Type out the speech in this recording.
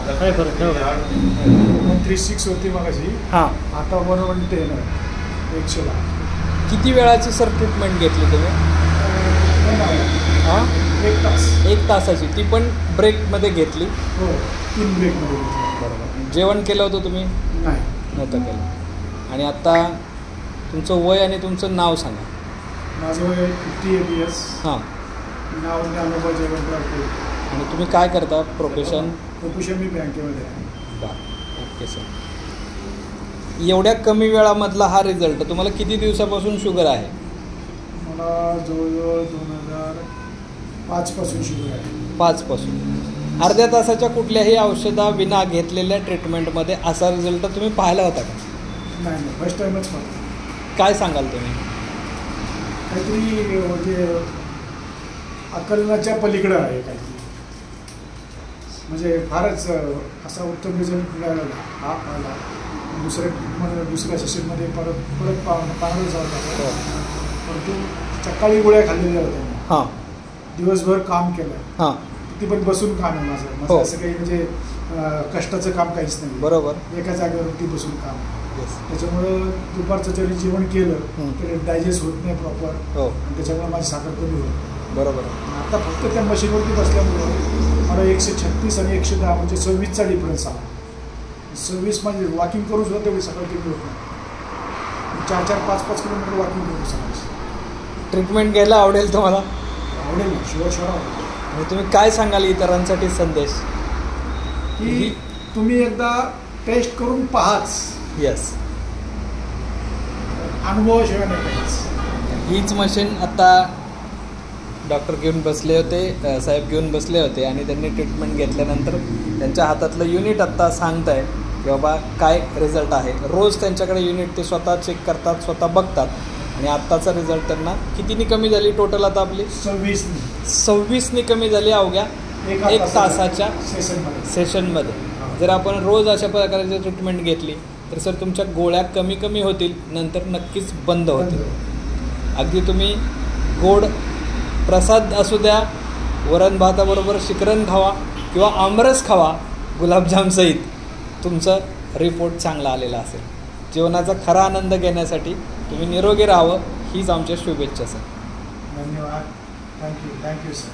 काय फरक ठेव 136 होती मगाशी, हां आता 110 110. किती वेळाची सर ट्रीटमेंट घेतली तुम्ही? हां 1 तास. 1 तासाची, ती पण ब्रेकमध्ये घेतली? हो 3 ब्रेकमध्ये घेतली. बरोबर. जेवण केलं होतं तुम्ही? नाही नव्हतं केलं. आणि आता तुमचं वय आणि तुमचं नाव सांगा. माझं वय 50 years. हां. नाव ज्ञानोबा जयवंतराव कोळी. आणि तुम्ही काय करता प्रोफेशन? प्रोफेशन मी बँकेमध्ये आहे. बरं, ओके सर. एवढ्या कमी वेळामधला हा रिझल्ट, तुम्हाला किती दिवसापासून शुगर आहे? मला जवळजवळ 2005 पासून शुगर आहे. 5 पासून. अर्ध्या तासाच्या कुठल्याही औषधाविना घेतलेल्या ट्रीटमेंटमध्ये असा रिझल्ट तुम्ही पाहिला होता का? नाही नाही, फर्स्ट टाईमच पाहिला. काय सांगाल तुम्ही? काहीतरी म्हणजे आकलनाच्या पलीकडं आहे काहीतरी, म्हणजे फारच असा उत्तम रिझल्ट मिळाला हा पाहिला. दुसऱ्या सेशनमध्ये परत पाहणं जात, परंतु सकाळी गोळ्या खाल्लेल्या होत्या. हां. दिवसभर काम केलं. हां. ती पण बसून काम आहे माझं. असं काही म्हणजे कष्टाचं काम काहीच नाही. बरोबर. एका जागेवरती बसून काम आहे. येस. त्याच्यामुळं दुपारचं जरी जेवण केलं तर डायजेस्ट होत नाही प्रॉपर. हो. आणि त्याच्यामुळे माझी साखर कमी होते. बरोबर. आता फक्त त्या मशीनवरती बसल्यामुळं मला 136 आणि 110 म्हणजे 26चा डिफरन्स आला. 26 म्हणजे वॉकिंग करून सुद्धा तेवढी सकाळ कमी होत नाही. 4-4, 5-5 किलोमीटर वॉकिंग करू सकाळची. ट्रीटमेंट घ्यायला आवडेल तुम्हाला? आवडेल ना, शुअर आवडेल. आणि तुम्ही काय सांगाल इतरांसाठी संदेश? की तुम्ही एकदा टेस्ट करून पाहाच. येस. अनुभवाशिवाय नाही काहीच. हीच मशीन आता डॉक्टर घेऊन बसले होते, साहेब घेऊन बसले होते आणि त्यांनी ट्रीटमेंट घेतल्यानंतर त्यांच्या हातातलं युनिट आत्ता सांगत आहे की बाबा काय रिझल्ट आहे. रोज त्यांच्याकडे युनिट ते स्वतः चेक करतात, स्वतः बघतात. आणि आत्ताचा रिझल्ट त्यांना कितीनी कमी झाली टोटल आता आपली? 26नी कमी झाली अवघ्या 1 तासाच्या सेशनमध्ये. जर आपण रोज अशा प्रकारची ट्रीटमेंट घेतली तर सर तुमच्या गोळ्या कमी होतील, नंतर नक्कीच बंद होतील. अगदी तुम्ही गोड प्रसाद असू द्या, वरण भाताबरोबर शिकरण खावा किंवा आमरस खावा गुलाबजामसहित, तुमचं रिपोर्ट चांगला आलेला असेल. जीवनाचा खरा आनंद घेण्यासाठी तुम्ही निरोगी राहावं हीच आमच्या शुभेच्छा सर. धन्यवाद. Thank you sir.